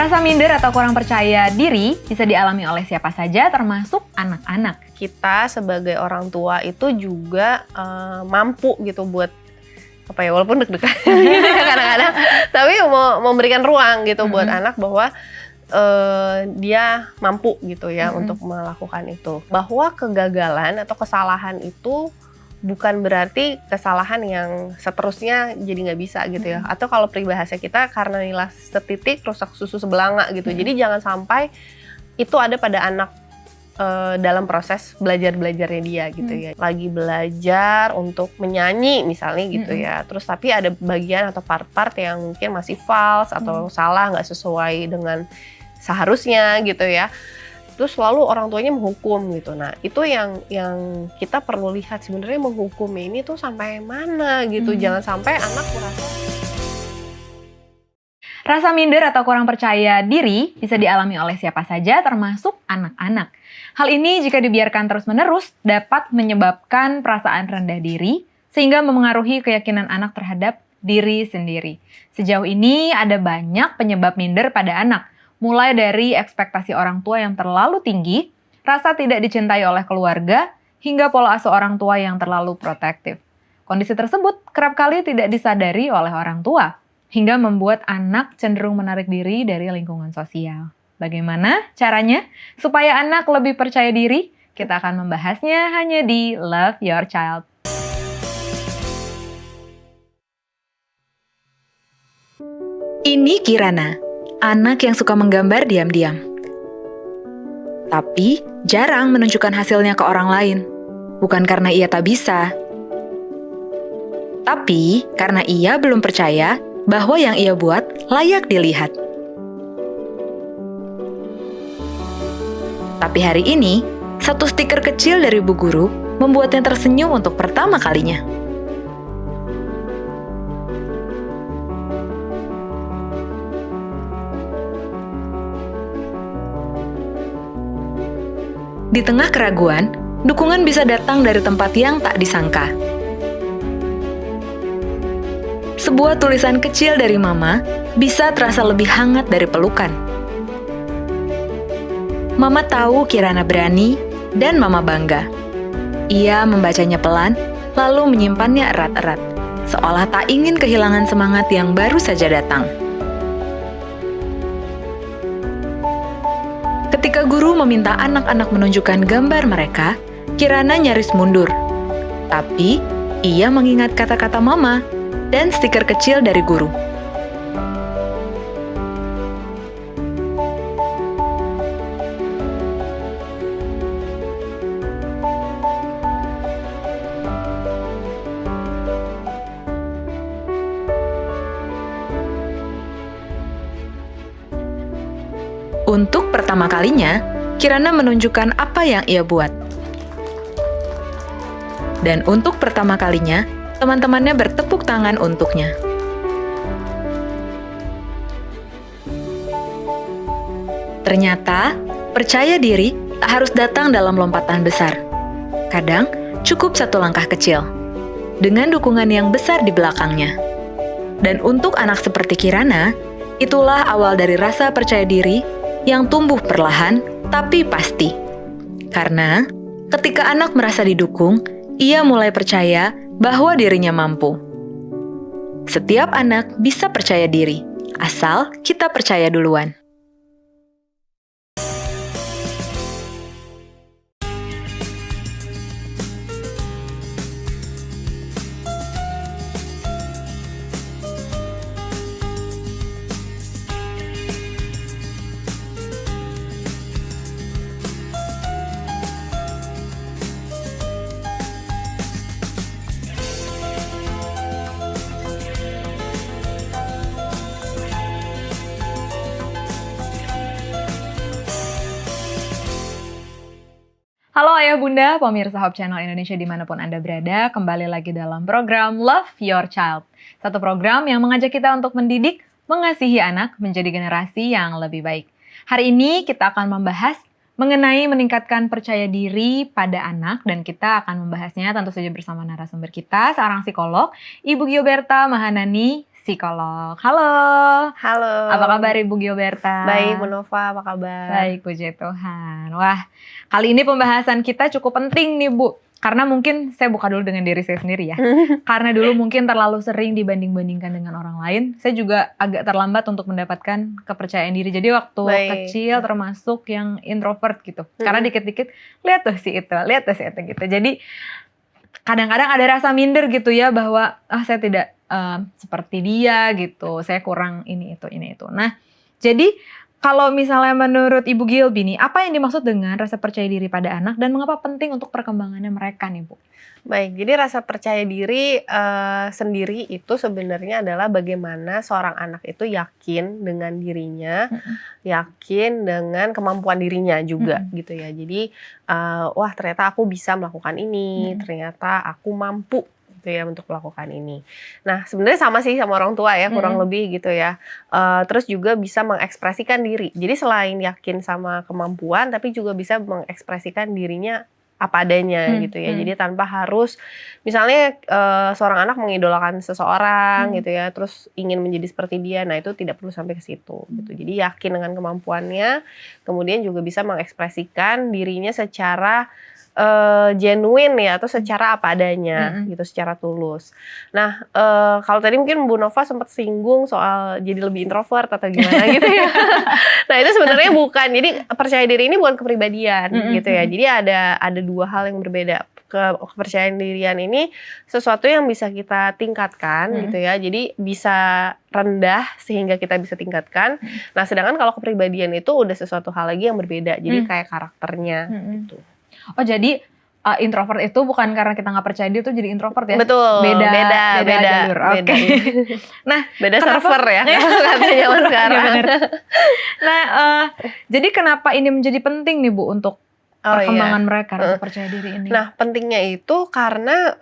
Rasa minder atau kurang percaya diri bisa dialami oleh siapa saja, termasuk anak-anak. Kita sebagai orang tua itu juga mampu gitu buat walaupun deg-degan kadang-kadang, tapi mau memberikan ruang gitu buat anak bahwa dia mampu gitu ya untuk melakukan itu. Bahwa kegagalan atau kesalahan itu bukan berarti kesalahan yang seterusnya jadi nggak bisa gitu ya. Atau kalau peribahasa kita karena nilai setitik rusak susu sebelanga gitu. Jadi jangan sampai itu ada pada anak dalam proses belajar-belajarnya dia gitu ya. Lagi belajar untuk menyanyi misalnya gitu ya. Terus tapi ada bagian atau part-part yang mungkin masih false atau salah, nggak sesuai dengan seharusnya gitu ya. Terus selalu orang tuanya menghukum gitu. Nah itu yang kita perlu lihat sebenarnya menghukum ini tuh sampai mana gitu. Jangan sampai anak merasa. Rasa minder atau kurang percaya diri bisa dialami oleh siapa saja, termasuk anak-anak. Hal ini jika dibiarkan terus-menerus dapat menyebabkan perasaan rendah diri sehingga memengaruhi keyakinan anak terhadap diri sendiri. Sejauh ini ada banyak penyebab minder pada anak. Mulai dari ekspektasi orang tua yang terlalu tinggi, rasa tidak dicintai oleh keluarga, hingga pola asuh orang tua yang terlalu protektif. Kondisi tersebut kerap kali tidak disadari oleh orang tua, hingga membuat anak cenderung menarik diri dari lingkungan sosial. Bagaimana caranya supaya anak lebih percaya diri? Kita akan membahasnya hanya di Love Your Child. Ini Kirana, anak yang suka menggambar diam-diam. Tapi jarang menunjukkan hasilnya ke orang lain. Bukan karena ia tak bisa, tapi karena ia belum percaya bahwa yang ia buat layak dilihat. Tapi hari ini, satu stiker kecil dari Bu Guru membuatnya tersenyum untuk pertama kalinya. Di tengah keraguan, dukungan bisa datang dari tempat yang tak disangka. Sebuah tulisan kecil dari Mama bisa terasa lebih hangat dari pelukan. Mama tahu Kirana berani dan Mama bangga. Ia membacanya pelan, lalu menyimpannya erat-erat, seolah tak ingin kehilangan semangat yang baru saja datang. Ketika guru meminta anak-anak menunjukkan gambar mereka, Kirana nyaris mundur. Tapi, ia mengingat kata-kata Mama dan stiker kecil dari guru. Untuk pertama kalinya, Kirana menunjukkan apa yang ia buat. Dan untuk pertama kalinya, teman-temannya bertepuk tangan untuknya. Ternyata, percaya diri tak harus datang dalam lompatan besar. Kadang, cukup satu langkah kecil, dengan dukungan yang besar di belakangnya. Dan untuk anak seperti Kirana, itulah awal dari rasa percaya diri yang tumbuh perlahan tapi pasti. Karena ketika anak merasa didukung, ia mulai percaya bahwa dirinya mampu. Setiap anak bisa percaya diri, asal kita percaya duluan. Halo Ayah Bunda, pemirsa Hope Channel Indonesia dimanapun Anda berada, kembali lagi dalam program Love Your Child. Satu program yang mengajak kita untuk mendidik, mengasihi anak menjadi generasi yang lebih baik. Hari ini kita akan membahas mengenai meningkatkan percaya diri pada anak, dan kita akan membahasnya tentu saja bersama narasumber kita, seorang psikolog, Ibu Gioberta Mahanani, psikolog. Halo. Halo. Apa kabar Ibu Gilberta? Baik, Bu Nova, apa kabar? Baik, puji Tuhan. Wah, kali ini pembahasan kita cukup penting nih Bu. Karena mungkin saya buka dulu dengan diri saya sendiri ya. Karena dulu mungkin terlalu sering dibanding-bandingkan dengan orang lain. Saya juga agak terlambat untuk mendapatkan kepercayaan diri. Jadi waktu kecil termasuk yang introvert gitu. Karena dikit-dikit, lihat tuh si itu gitu. Jadi kadang-kadang ada rasa minder gitu ya bahwa saya tidak seperti dia gitu. Saya kurang ini itu. Nah, jadi kalau misalnya menurut Ibu Gilby nih, apa yang dimaksud dengan rasa percaya diri pada anak dan mengapa penting untuk perkembangannya mereka nih Bu? Baik, jadi rasa percaya diri sendiri itu sebenarnya adalah bagaimana seorang anak itu yakin dengan dirinya, yakin dengan kemampuan dirinya juga gitu ya. Jadi wah ternyata aku bisa melakukan ini, ternyata aku mampu gitu ya untuk melakukan ini. Nah sebenarnya sama sih sama orang tua ya kurang lebih gitu ya. Terus juga bisa mengekspresikan diri. Jadi selain yakin sama kemampuan, tapi juga bisa mengekspresikan dirinya apa adanya gitu ya. Jadi tanpa harus misalnya seorang anak mengidolakan seseorang gitu ya, terus ingin menjadi seperti dia. Nah itu tidak perlu sampai ke situ gitu. Jadi yakin dengan kemampuannya, kemudian juga bisa mengekspresikan dirinya secara genuine ya, atau secara apa adanya gitu, secara tulus. Nah kalau tadi mungkin Bu Nova sempat singgung soal jadi lebih introvert atau gimana gitu ya. Nah itu sebenarnya bukan, jadi percaya diri ini bukan kepribadian gitu ya. Jadi ada dua hal yang berbeda. Kepercayaan dirian ini sesuatu yang bisa kita tingkatkan gitu ya. Jadi bisa rendah sehingga kita bisa tingkatkan. Nah sedangkan kalau kepribadian itu udah sesuatu hal lagi yang berbeda. Jadi kayak karakternya gitu. Oh jadi introvert itu bukan karena kita nggak percaya dia tuh jadi introvert ya? Betul. Beda jalur. Oke. Nah, beda server ya katanya zaman sekarang. Nah, jadi kenapa ini menjadi penting nih Bu untuk perkembangan mereka rasa percaya diri ini? Nah, pentingnya itu karena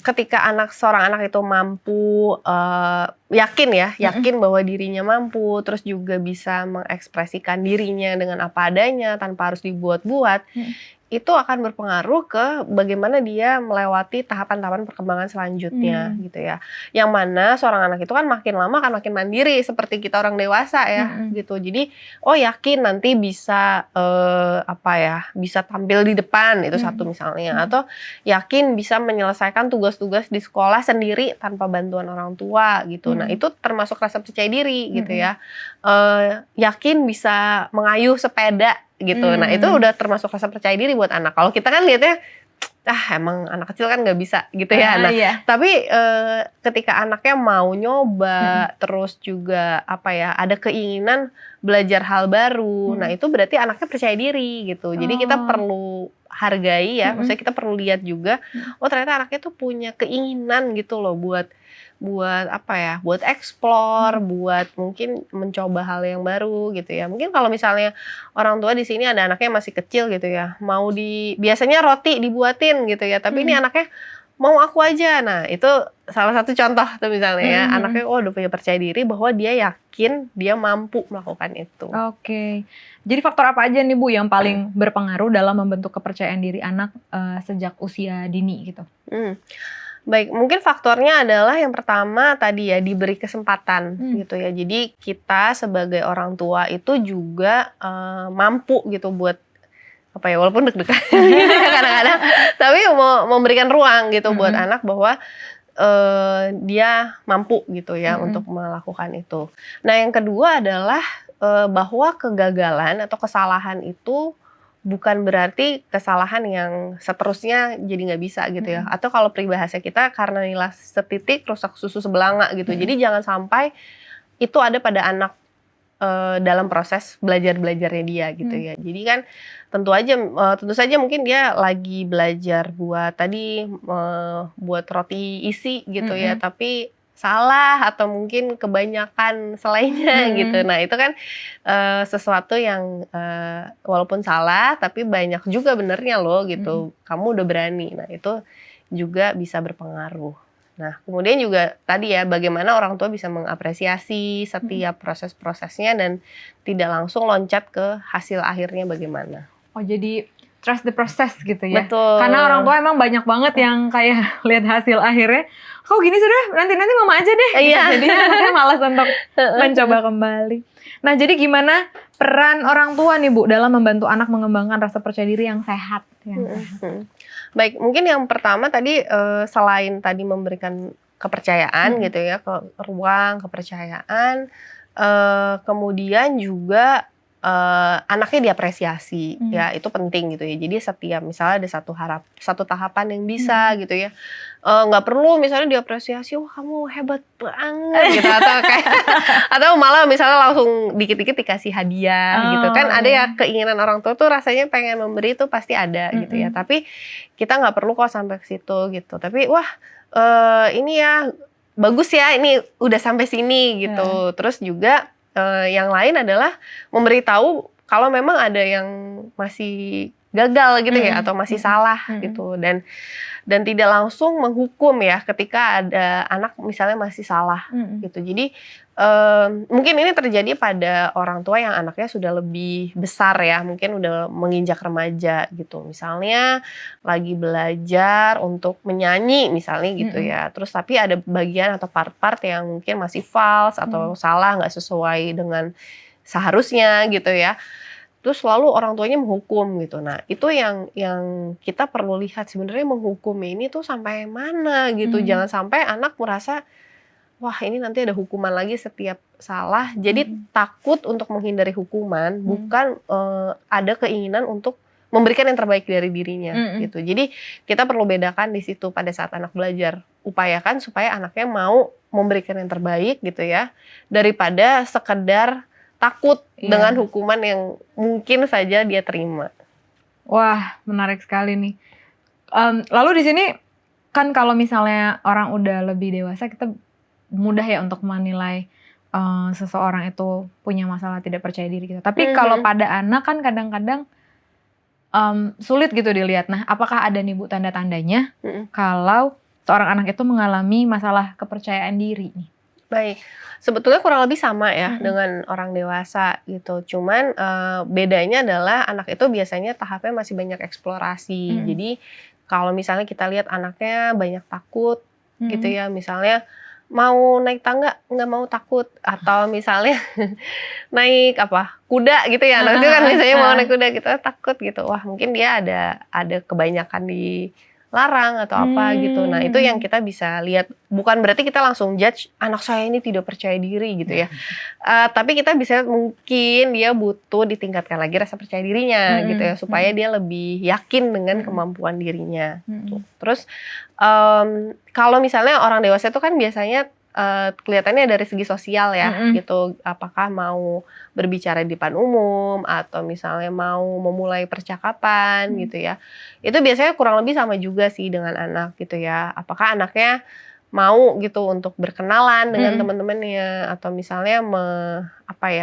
ketika seorang anak itu mampu yakin bahwa dirinya mampu, terus juga bisa mengekspresikan dirinya dengan apa adanya tanpa harus dibuat-buat, itu akan berpengaruh ke bagaimana dia melewati tahapan-tahapan perkembangan selanjutnya gitu ya. Yang mana seorang anak itu kan makin lama akan makin mandiri seperti kita orang dewasa ya gitu. Jadi yakin nanti bisa bisa tampil di depan itu satu misalnya, atau yakin bisa menyelesaikan tugas-tugas di sekolah sendiri tanpa bantuan orang tua gitu. Nah itu termasuk rasa percaya diri gitu ya. Yakin bisa mengayuh sepeda gitu. Nah itu udah termasuk rasa percaya diri buat anak. Kalau kita kan lihatnya emang anak kecil kan nggak bisa gitu ya. Nah tapi ketika anaknya mau nyoba, terus juga ada keinginan belajar hal baru, nah itu berarti anaknya percaya diri gitu. Jadi kita perlu hargai ya, maksudnya kita perlu lihat juga, ternyata anaknya tuh punya keinginan gitu loh buat buat explore, buat mungkin mencoba hal yang baru gitu ya. Mungkin kalau misalnya orang tua di sini ada anaknya masih kecil gitu ya, biasanya roti dibuatin gitu ya, tapi ini anaknya mau aku aja. Nah itu salah satu contoh tuh misalnya ya, anaknya udah punya percaya diri bahwa dia yakin dia mampu melakukan itu. Oke. Jadi faktor apa aja nih Bu yang paling berpengaruh dalam membentuk kepercayaan diri anak sejak usia dini gitu? Baik, mungkin faktornya adalah yang pertama tadi ya, diberi kesempatan gitu ya. Jadi kita sebagai orang tua itu juga mampu gitu buat walaupun deg-degan kadang-kadang, tapi mau memberikan ruang gitu buat anak bahwa dia mampu gitu ya untuk melakukan itu. Nah yang kedua adalah bahwa kegagalan atau kesalahan itu bukan berarti kesalahan yang seterusnya jadi nggak bisa gitu ya. Atau kalau peribahasa kita, karena nilai setitik rusak susu sebelanga gitu. Jadi jangan sampai itu ada pada anak dalam proses belajarnya dia gitu ya. Jadi kan tentu saja mungkin dia lagi belajar buat roti isi gitu ya, tapi salah atau mungkin kebanyakan selainnya gitu. Nah itu kan sesuatu yang walaupun salah tapi banyak juga benernya loh gitu. Kamu udah berani. Nah itu juga bisa berpengaruh. Nah kemudian juga tadi ya, bagaimana orang tua bisa mengapresiasi setiap proses-prosesnya dan tidak langsung loncat ke hasil akhirnya bagaimana. Oh jadi trust the process gitu ya. Betul. Karena orang tua emang banyak banget yang kayak lihat hasil akhirnya, kok gini sudah, nanti mama aja deh. Gitu. Iya. Jadi anaknya malas untuk mencoba kembali. Nah, jadi gimana peran orang tua nih Bu dalam membantu anak mengembangkan rasa percaya diri yang sehat? Baik, mungkin yang pertama tadi selain tadi memberikan kepercayaan gitu ya, ruang kepercayaan, kemudian juga anaknya diapresiasi, ya itu penting gitu ya. Jadi setiap misalnya ada satu tahapan yang bisa gitu ya, nggak perlu misalnya diapresiasi, wah kamu hebat banget gitu, atau malah misalnya langsung dikit-dikit dikasih hadiah gitu kan. Ada ya keinginan orang tua tuh rasanya pengen memberi tuh pasti ada gitu ya. Tapi kita nggak perlu kok sampai ke situ gitu. Tapi wah ini ya bagus ya, ini udah sampai sini gitu. Terus juga yang lain adalah memberitahu kalau memang ada yang masih gagal gitu ya, atau masih salah gitu, dan tidak langsung menghukum ya ketika ada anak misalnya masih salah gitu. Jadi mungkin ini terjadi pada orang tua yang anaknya sudah lebih besar ya, mungkin udah menginjak remaja gitu. Misalnya lagi belajar untuk menyanyi misalnya gitu ya, terus tapi ada bagian atau part-part yang mungkin masih false atau salah, nggak sesuai dengan seharusnya gitu ya. Terus selalu orang tuanya menghukum gitu. Nah itu yang kita perlu lihat, sebenarnya menghukum ini tuh sampai mana gitu. Jangan sampai anak merasa wah ini nanti ada hukuman lagi setiap salah. Jadi takut untuk menghindari hukuman, bukan ada keinginan untuk memberikan yang terbaik dari dirinya gitu. Jadi kita perlu bedakan di situ pada saat anak belajar. Upayakan supaya anaknya mau memberikan yang terbaik gitu ya, daripada sekedar takut dengan hukuman yang mungkin saja dia terima. Wah, menarik sekali nih. Lalu di sini kan kalau misalnya orang udah lebih dewasa, kita mudah ya untuk menilai seseorang itu punya masalah tidak percaya diri gitu. Tapi kalau pada anak kan kadang-kadang sulit gitu dilihat. Nah, apakah ada nih Bu tanda-tandanya kalau seorang anak itu mengalami masalah kepercayaan diri nih? Baik, sebetulnya kurang lebih sama ya dengan orang dewasa gitu. Cuman bedanya adalah anak itu biasanya tahapnya masih banyak eksplorasi. Jadi kalau misalnya kita lihat anaknya banyak takut gitu ya, misalnya mau naik tangga nggak mau takut, atau misalnya naik kuda gitu ya, anak itu kan misalnya mau naik kuda gitu takut gitu. Wah mungkin dia ada kebanyakan di larang atau apa gitu. Nah itu yang kita bisa lihat. Bukan berarti kita langsung judge anak saya ini tidak percaya diri gitu ya. Tapi kita bisa lihat mungkin dia butuh ditingkatkan lagi rasa percaya dirinya gitu ya, supaya dia lebih yakin dengan kemampuan dirinya. Gitu. Terus kalau misalnya orang dewasa itu kan biasanya kelihatannya dari segi sosial ya gitu, apakah mau berbicara di depan umum atau misalnya mau memulai percakapan gitu ya, itu biasanya kurang lebih sama juga sih dengan anak gitu ya. Apakah anaknya mau gitu untuk berkenalan dengan teman-temannya, atau misalnya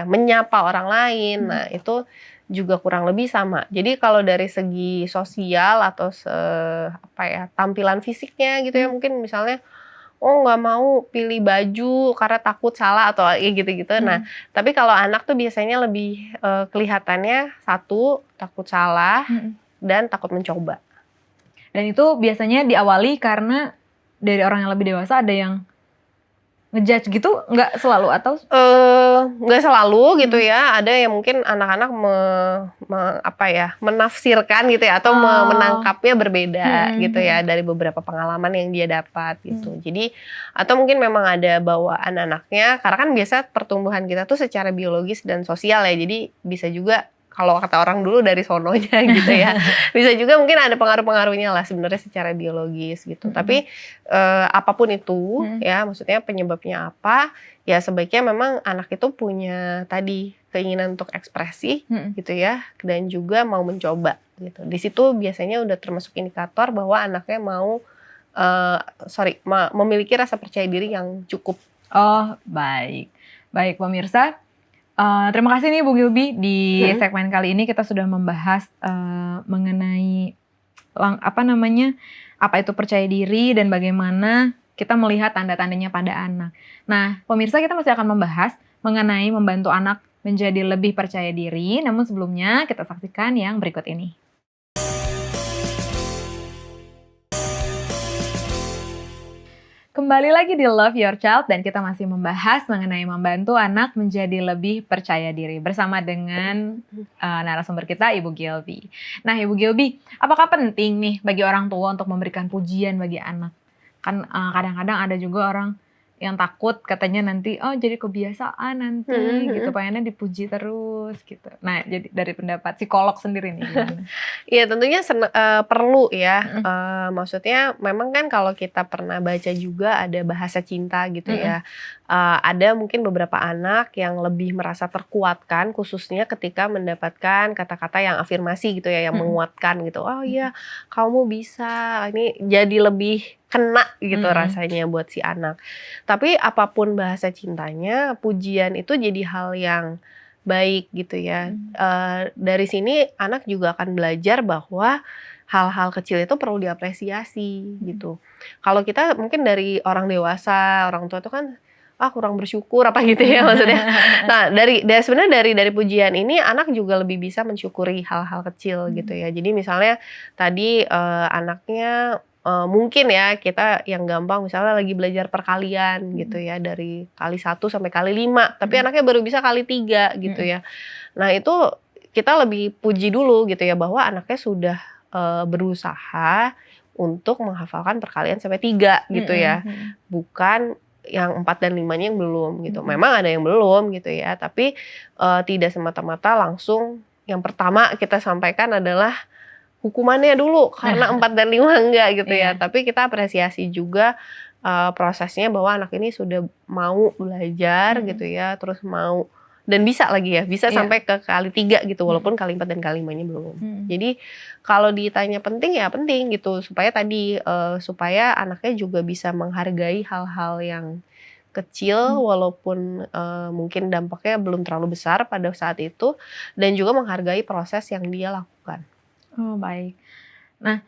menyapa orang lain. Nah itu juga kurang lebih sama. Jadi kalau dari segi sosial atau tampilan fisiknya gitu ya, mungkin misalnya nggak mau pilih baju karena takut salah atau gitu-gitu. Nah, tapi kalau anak tuh biasanya lebih kelihatannya satu takut salah dan takut mencoba. Dan itu biasanya diawali karena dari orang yang lebih dewasa ada yang ngejudge gitu, nggak selalu atau? Nggak selalu gitu ya. Ada yang mungkin anak-anak menafsirkan gitu ya, atau menangkapnya berbeda gitu ya dari beberapa pengalaman yang dia dapat gitu. Jadi atau mungkin memang ada bawaan anaknya, karena kan biasa pertumbuhan kita tuh secara biologis dan sosial ya. Jadi bisa juga kalau kata orang dulu dari sononya gitu ya. Bisa juga mungkin ada pengaruh-pengaruhnya lah sebenarnya secara biologis gitu. Tapi apapun itu ya, maksudnya penyebabnya apa, ya sebaiknya memang anak itu punya tadi keinginan untuk ekspresi gitu ya, dan juga mau mencoba gitu. Di situ biasanya udah termasuk indikator bahwa anaknya mau memiliki rasa percaya diri yang cukup. Oh, baik. Baik pemirsa. Terima kasih nih Bu Gilby, di segmen kali ini kita sudah membahas mengenai apa itu percaya diri dan bagaimana kita melihat tanda-tandanya pada anak. Nah, pemirsa, kita masih akan membahas mengenai membantu anak menjadi lebih percaya diri, namun sebelumnya kita saksikan yang berikut ini. Kembali lagi di Love Your Child dan kita masih membahas mengenai membantu anak menjadi lebih percaya diri bersama dengan narasumber kita Ibu Gilby. Nah Ibu Gilby, apakah penting nih bagi orang tua untuk memberikan pujian bagi anak? Kan kadang-kadang ada juga orang yang takut katanya nanti jadi kebiasaan nanti gitu, pengennya dipuji terus gitu. Nah jadi dari pendapat psikolog sendiri nih gimana? Iya tentunya perlu ya. Maksudnya memang kan kalau kita pernah baca juga ada bahasa cinta gitu ya. Ada mungkin beberapa anak yang lebih merasa terkuatkan khususnya ketika mendapatkan kata-kata yang afirmasi gitu ya, yang menguatkan gitu. Oh iya kamu bisa, ini jadi lebih kena gitu rasanya buat si anak. Tapi apapun bahasa cintanya, pujian itu jadi hal yang baik gitu ya. Dari sini anak juga akan belajar bahwa hal-hal kecil itu perlu diapresiasi gitu. Kalau kita mungkin dari orang dewasa, orang tua itu kan kurang bersyukur apa gitu ya maksudnya. Nah sebenarnya dari pujian ini anak juga lebih bisa mensyukuri hal-hal kecil gitu ya. Jadi misalnya tadi anaknya mungkin ya kita yang gampang misalnya lagi belajar perkalian gitu ya, dari kali 1 sampai kali 5, tapi anaknya baru bisa kali 3 gitu ya. Nah itu kita lebih puji dulu gitu ya, bahwa anaknya sudah berusaha untuk menghafalkan perkalian sampai 3 gitu ya. Bukan yang 4 dan 5-nya yang belum gitu. Memang ada yang belum gitu ya, tapi tidak semata-mata langsung yang pertama kita sampaikan adalah hukumannya dulu karena 4 dan 5 enggak gitu ya. Tapi kita apresiasi juga prosesnya bahwa anak ini sudah mau belajar gitu ya, terus mau dan bisa lagi ya, bisa sampai ke kali 3 gitu walaupun kali 4 dan kali 5-nya belum. Jadi kalau ditanya penting ya penting gitu, supaya tadi supaya anaknya juga bisa menghargai hal-hal yang kecil walaupun mungkin dampaknya belum terlalu besar pada saat itu, dan juga menghargai proses yang dia lakukan. Oh baik. Nah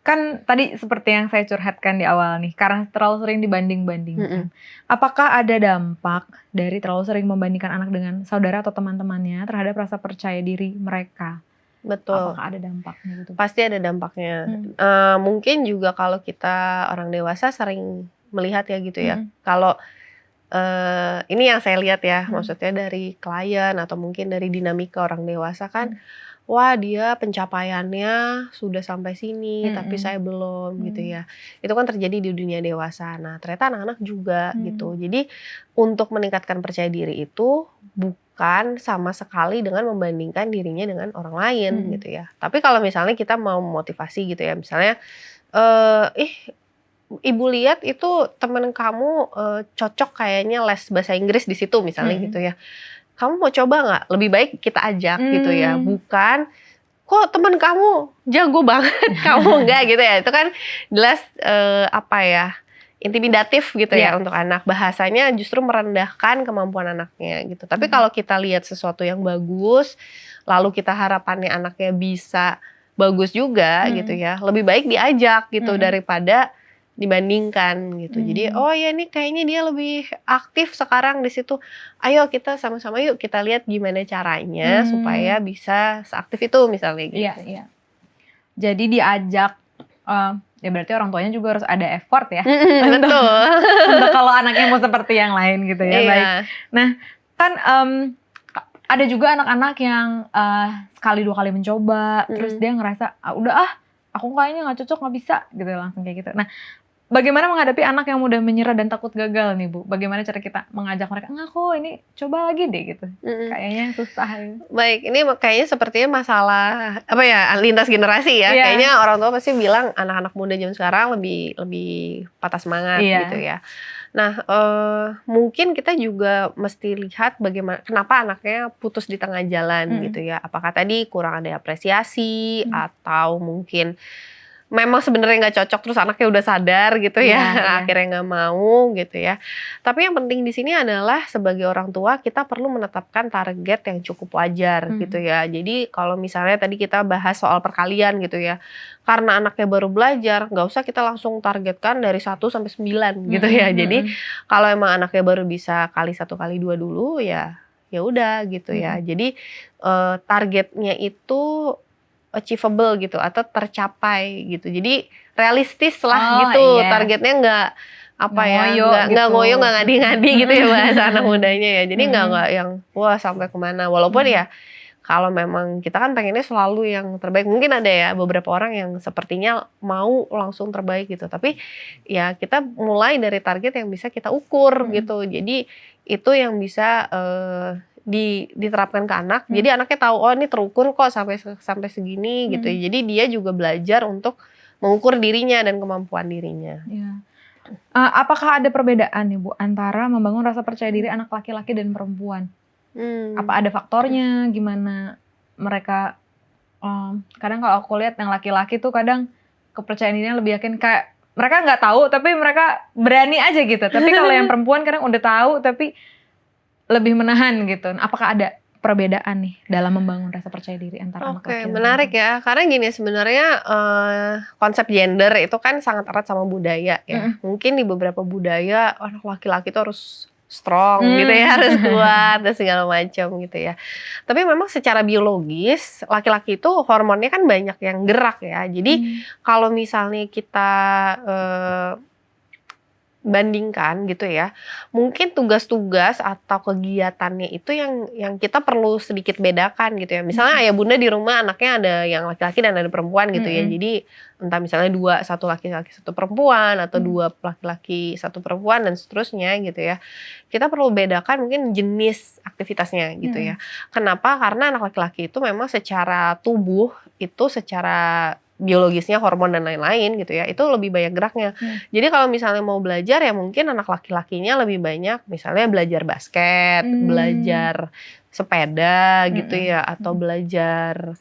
kan tadi seperti yang saya curhatkan di awal nih, karena terlalu sering dibanding-bandingkan. Apakah ada dampak dari terlalu sering membandingkan anak dengan saudara atau teman-temannya terhadap rasa percaya diri mereka? Betul. Apakah ada dampaknya gitu? Pasti ada dampaknya. Mungkin juga kalau kita orang dewasa sering melihat ya gitu ya. Kalau ini yang saya lihat ya, maksudnya dari klien atau mungkin dari dinamika orang dewasa kan, wah dia pencapaiannya sudah sampai sini, tapi saya belum gitu ya. Itu kan terjadi di dunia dewasa. Nah ternyata anak-anak juga gitu. Jadi untuk meningkatkan percaya diri itu bukan sama sekali dengan membandingkan dirinya dengan orang lain gitu ya. Tapi kalau misalnya kita mau memotivasi gitu ya, misalnya ibu lihat itu temen kamu cocok kayaknya les bahasa Inggris di situ misalnya gitu ya. Kamu mau coba nggak? Lebih baik kita ajak gitu ya. Bukan, kok temen kamu jago banget, kamu enggak gitu ya. Itu kan jelas intimidatif gitu ya untuk anak. Bahasanya justru merendahkan kemampuan anaknya gitu. Tapi kalau kita lihat sesuatu yang bagus, lalu kita harapannya anaknya bisa bagus juga gitu ya. Lebih baik diajak gitu daripada dibandingkan gitu. Jadi oh ya ini kayaknya dia lebih aktif sekarang di situ. Ayo kita sama-sama yuk kita lihat gimana caranya supaya bisa seaktif itu misalnya gitu. Iya. Jadi diajak ya berarti orang tuanya juga harus ada effort ya. Betul. Untuk kalau anaknya mau seperti yang lain gitu ya. Baik. Nah, kan ada juga anak-anak yang sekali 2 kali mencoba terus dia ngerasa aku kayaknya nggak cocok, nggak bisa gitu, langsung kayak gitu. Nah, bagaimana menghadapi anak yang mudah menyerah dan takut gagal nih Bu? Bagaimana cara kita mengajak mereka, enggak kok ini coba lagi deh gitu. Kayaknya susah. Baik, ini kayaknya sepertinya masalah lintas generasi ya. Kayaknya orang tua pasti bilang anak-anak muda zaman sekarang lebih patah semangat gitu ya. Nah, mungkin kita juga mesti lihat bagaimana kenapa anaknya putus di tengah jalan gitu ya. Apakah tadi kurang ada apresiasi atau mungkin memang sebenarnya nggak cocok terus anaknya udah sadar gitu ya, akhirnya nggak mau gitu ya. Tapi yang penting di sini adalah sebagai orang tua kita perlu menetapkan target yang cukup wajar gitu ya. Jadi kalau misalnya tadi kita bahas soal perkalian gitu ya, karena anaknya baru belajar, nggak usah kita langsung targetkan dari 1 sampai 9 gitu ya. Jadi kalau emang anaknya baru bisa kali 1 kali 2 dulu ya udah gitu ya. Jadi targetnya itu achievable gitu atau tercapai gitu. Jadi realistis lah Oh, gitu. iya. Targetnya nggak apa ya, Ngoyo nggak gitu. ngoyo, nggak ngadi-ngadi gitu ya bahasa anak mudanya ya. Jadi nggak yang wah sampai kemana. Walaupun ya kalau memang kita kan pengennya selalu yang terbaik. Mungkin ada ya beberapa orang yang sepertinya mau langsung terbaik gitu. Tapi ya kita mulai dari target yang bisa kita ukur gitu. Jadi itu yang bisa diterapkan ke anak. Jadi anaknya tahu oh ini terukur kok sampai segini gitu. Jadi dia juga belajar untuk mengukur dirinya dan kemampuan dirinya. Iya. Apakah ada perbedaan nih Bu antara membangun rasa percaya diri anak laki-laki dan perempuan? Apa ada faktornya? Gimana mereka? Kadang kalau aku lihat yang laki-laki tuh kadang kepercayaan dirinya lebih yakin, kayak mereka nggak tahu tapi mereka berani aja gitu. Tapi kalau yang perempuan kadang udah tahu tapi lebih menahan gitu. Apakah ada perbedaan nih dalam membangun rasa percaya diri antara anak laki dan Menarik ya. Karena gini sebenarnya konsep gender itu kan sangat erat sama budaya ya. Mungkin di beberapa budaya anak laki-laki itu harus strong gitu ya, harus kuat dan segala macam gitu ya. Tapi memang secara biologis laki-laki itu hormonnya kan banyak yang gerak ya. Jadi kalau misalnya kita bandingkan gitu ya, mungkin tugas-tugas atau kegiatannya itu yang kita perlu sedikit bedakan gitu ya. Misalnya ayah bunda di rumah anaknya ada yang laki-laki dan ada perempuan gitu ya. Jadi entah misalnya satu laki-laki satu perempuan atau dua laki-laki satu perempuan dan seterusnya gitu ya. Kita perlu bedakan mungkin jenis aktivitasnya gitu ya. Kenapa? Karena anak laki-laki itu memang secara tubuh itu secara biologisnya hormon dan lain-lain gitu ya, itu lebih banyak geraknya. Jadi kalau misalnya mau belajar ya mungkin anak laki-lakinya lebih banyak misalnya belajar basket, belajar sepeda gitu ya, atau belajar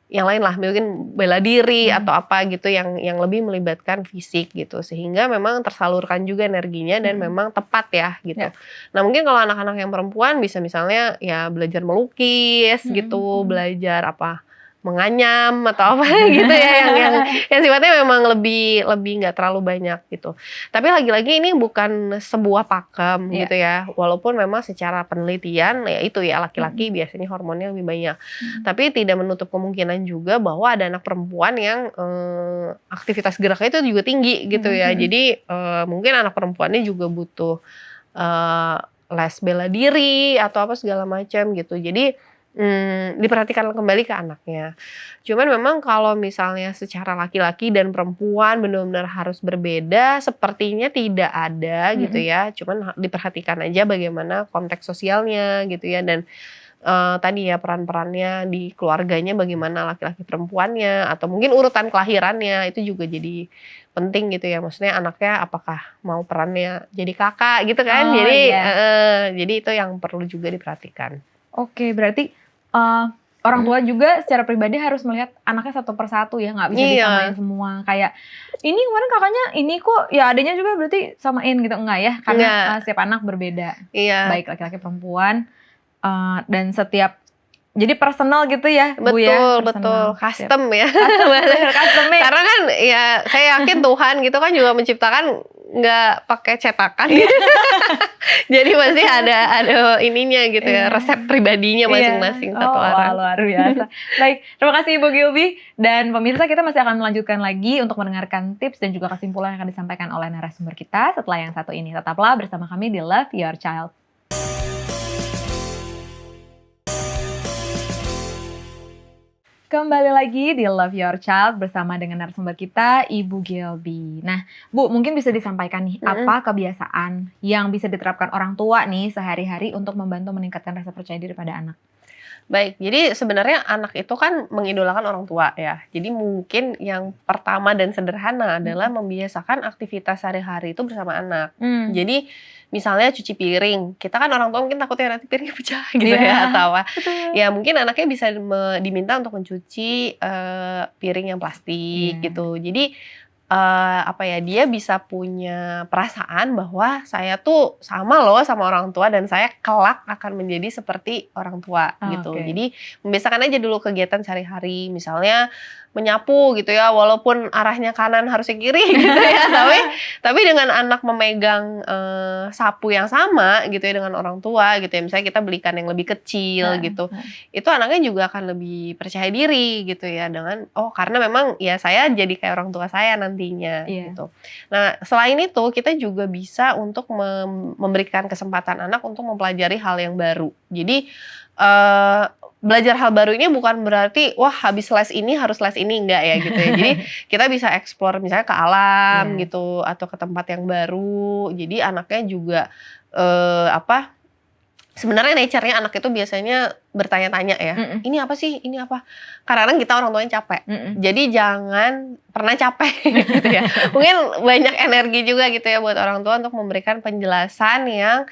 yang lain lah, mungkin bela diri atau apa gitu yang lebih melibatkan fisik gitu, sehingga memang tersalurkan juga energinya dan memang tepat ya gitu. Nah mungkin kalau anak-anak yang perempuan bisa misalnya ya belajar melukis gitu, belajar apa menganyam atau apa gitu ya yang sifatnya memang lebih nggak terlalu banyak gitu. Tapi lagi-lagi ini bukan sebuah pakem gitu ya. Walaupun memang secara penelitian ya itu ya laki-laki biasanya hormonnya lebih banyak. Tapi tidak menutup kemungkinan juga bahwa ada anak perempuan yang aktivitas geraknya itu juga tinggi gitu ya. Jadi mungkin anak perempuannya juga butuh les bela diri atau apa segala macam gitu. Jadi diperhatikan kembali ke anaknya. Cuman memang kalau misalnya secara laki-laki dan perempuan benar-benar harus berbeda, sepertinya tidak ada gitu ya. Cuman diperhatikan aja bagaimana konteks sosialnya gitu ya, dan tadi ya peran-perannya di keluarganya bagaimana laki-laki perempuannya, atau mungkin urutan kelahirannya itu juga jadi penting gitu ya. Maksudnya anaknya apakah mau perannya jadi kakak gitu kan. Jadi itu yang perlu juga diperhatikan. Oke, berarti orang tua juga secara pribadi harus melihat anaknya satu persatu ya, nggak bisa disamain semua. Kayak ini kemarin kakaknya ini kok, ya adanya juga berarti samain gitu, enggak ya? Karena setiap anak berbeda, baik laki-laki perempuan, dan setiap jadi personal gitu ya, Bu ya? Betul, custom ya. Custom ya. Karena kan ya saya yakin Tuhan gitu kan juga menciptakan nggak pakai cetakan gitu. Jadi pasti ada ininya gitu ya, resep pribadinya masing-masing satu orang. Luar biasa. Baik, terima kasih Ibu Gilby. Dan pemirsa, kita masih akan melanjutkan lagi untuk mendengarkan tips dan juga kesimpulan yang akan disampaikan oleh narasumber kita setelah yang satu ini. Tetaplah bersama kami di Love Your Child. Kembali lagi di Love Your Child bersama dengan narasumber kita, Ibu Gilby. Nah, Bu, mungkin bisa disampaikan nih, apa kebiasaan yang bisa diterapkan orang tua nih sehari-hari untuk membantu meningkatkan rasa percaya diri pada anak? Baik, jadi sebenarnya anak itu kan mengidolakan orang tua ya. Jadi mungkin yang pertama dan sederhana adalah membiasakan aktivitas sehari-hari itu bersama anak. Jadi misalnya cuci piring, kita kan orang tua mungkin takutnya nanti piringnya pecah gitu ya atau apa. Ya mungkin anaknya bisa diminta untuk mencuci piring yang plastik gitu. Jadi dia bisa punya perasaan bahwa saya tuh sama loh sama orang tua dan saya kelak akan menjadi seperti orang tua gitu. Jadi membiasakan aja dulu kegiatan sehari-hari, misalnya menyapu gitu ya, walaupun arahnya kanan harusnya kiri gitu ya, tapi dengan anak memegang sapu yang sama gitu ya dengan orang tua gitu ya, misalnya kita belikan yang lebih kecil gitu, itu anaknya juga akan lebih percaya diri gitu ya dengan karena memang ya saya jadi kayak orang tua saya nantinya gitu. Nah selain itu kita juga bisa untuk memberikan kesempatan anak untuk mempelajari hal yang baru. Jadi belajar hal baru ini bukan berarti wah habis les ini harus les ini, enggak ya gitu ya. Jadi kita bisa explore misalnya ke alam gitu atau ke tempat yang baru. Jadi anaknya juga sebenarnya nature-nya anak itu biasanya bertanya-tanya ya. Ini apa sih? Ini apa? Kadang-kadang kita orang tuanya capek. Jadi jangan pernah capek gitu ya. Mungkin banyak energi juga gitu ya buat orang tua untuk memberikan penjelasan yang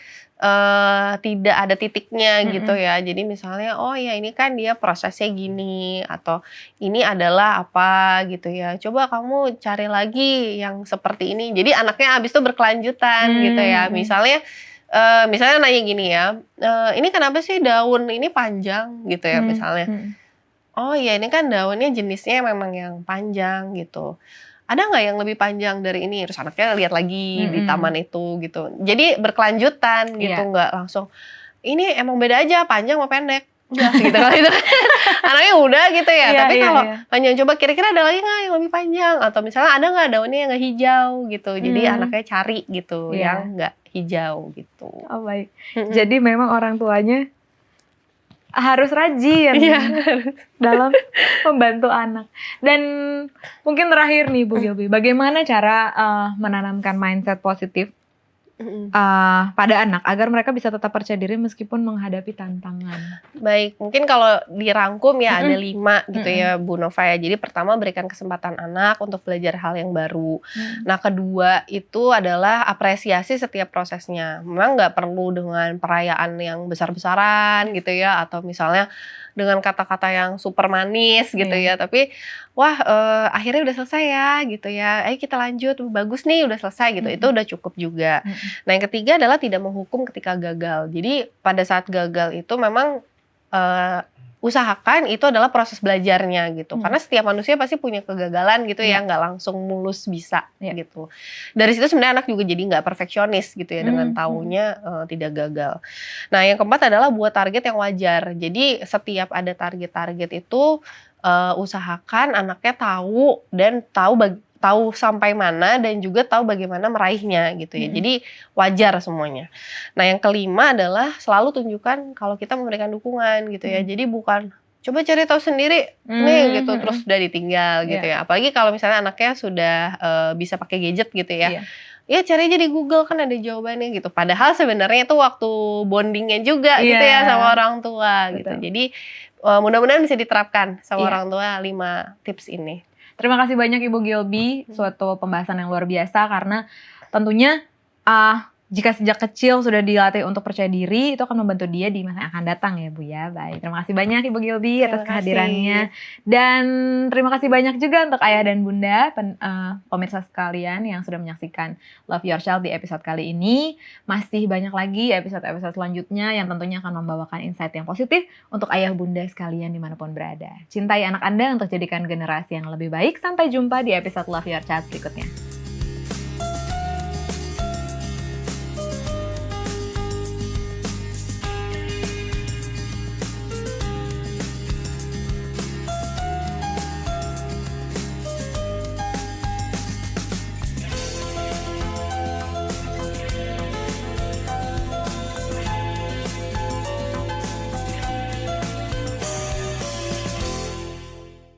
tidak ada titiknya gitu ya. Jadi misalnya ya ini kan dia prosesnya gini, atau ini adalah apa gitu ya. Coba kamu cari lagi yang seperti ini. Jadi anaknya abis itu berkelanjutan gitu ya. Misalnya nanya gini ya, ini kenapa sih daun ini panjang gitu ya misalnya. Oh iya ini kan daunnya jenisnya memang yang panjang gitu. Ada nggak yang lebih panjang dari ini? Terus anaknya lihat lagi di taman itu gitu. Jadi berkelanjutan gitu, nggak langsung ini emang beda aja panjang sama pendek. Udah gitu kalau itu kan anaknya udah gitu ya. Tapi kalau panjang, coba kira-kira ada lagi nggak yang lebih panjang? Atau misalnya ada nggak daunnya yang nggak hijau gitu. Jadi anaknya cari gitu yang nggak hijau gitu. Oh baik. Jadi memang orang tuanya harus rajin dalam membantu anak. Dan mungkin terakhir nih Bu Gilby, bagaimana cara menanamkan mindset positif pada anak agar mereka bisa tetap percaya diri meskipun menghadapi tantangan? Baik, mungkin kalau dirangkum ya ada 5 gitu ya Bu Nova ya. Jadi pertama berikan kesempatan anak untuk belajar hal yang baru. Nah kedua itu adalah apresiasi setiap prosesnya. Memang nggak perlu dengan perayaan yang besar-besaran gitu ya, atau misalnya dengan kata-kata yang super manis gitu ya, tapi akhirnya udah selesai ya gitu ya, ayo kita lanjut, bagus nih udah selesai gitu, itu udah cukup juga. Nah yang ketiga adalah tidak menghukum ketika gagal. Jadi pada saat gagal itu memang usahakan itu adalah proses belajarnya gitu, karena setiap manusia pasti punya kegagalan gitu ya, nggak langsung mulus bisa gitu. Dari situ sebenarnya anak juga jadi nggak perfeksionis gitu ya dengan taunya tidak gagal. Nah yang keempat adalah buat target yang wajar. Jadi setiap ada target-target itu usahakan anaknya tahu dan tahu sampai mana dan juga tahu bagaimana meraihnya gitu ya. Jadi wajar semuanya. Nah yang kelima adalah selalu tunjukkan kalau kita memberikan dukungan gitu ya. Jadi bukan coba cari tahu sendiri nih gitu terus udah ditinggal gitu ya. Apalagi kalau misalnya anaknya sudah bisa pakai gadget gitu ya. Ya cari aja di Google kan ada jawabannya gitu. Padahal sebenarnya itu waktu bondingnya juga gitu ya sama orang tua gitu. Jadi mudah-mudahan bisa diterapkan sama orang tua 5 tips ini. Terima kasih banyak Ibu Gilby, suatu pembahasan yang luar biasa karena tentunya jika sejak kecil sudah dilatih untuk percaya diri, itu akan membantu dia di masa yang akan datang ya Bu ya. Baik, terima kasih banyak Ibu Gilby atas kehadirannya. Dan terima kasih banyak juga untuk Ayah dan Bunda, pemirsa sekalian yang sudah menyaksikan Love Your Child di episode kali ini. Masih banyak lagi episode-episode selanjutnya yang tentunya akan membawakan insight yang positif untuk Ayah Bunda sekalian dimanapun berada. Cintai anak Anda untuk jadikan generasi yang lebih baik. Sampai jumpa di episode Love Your Child berikutnya.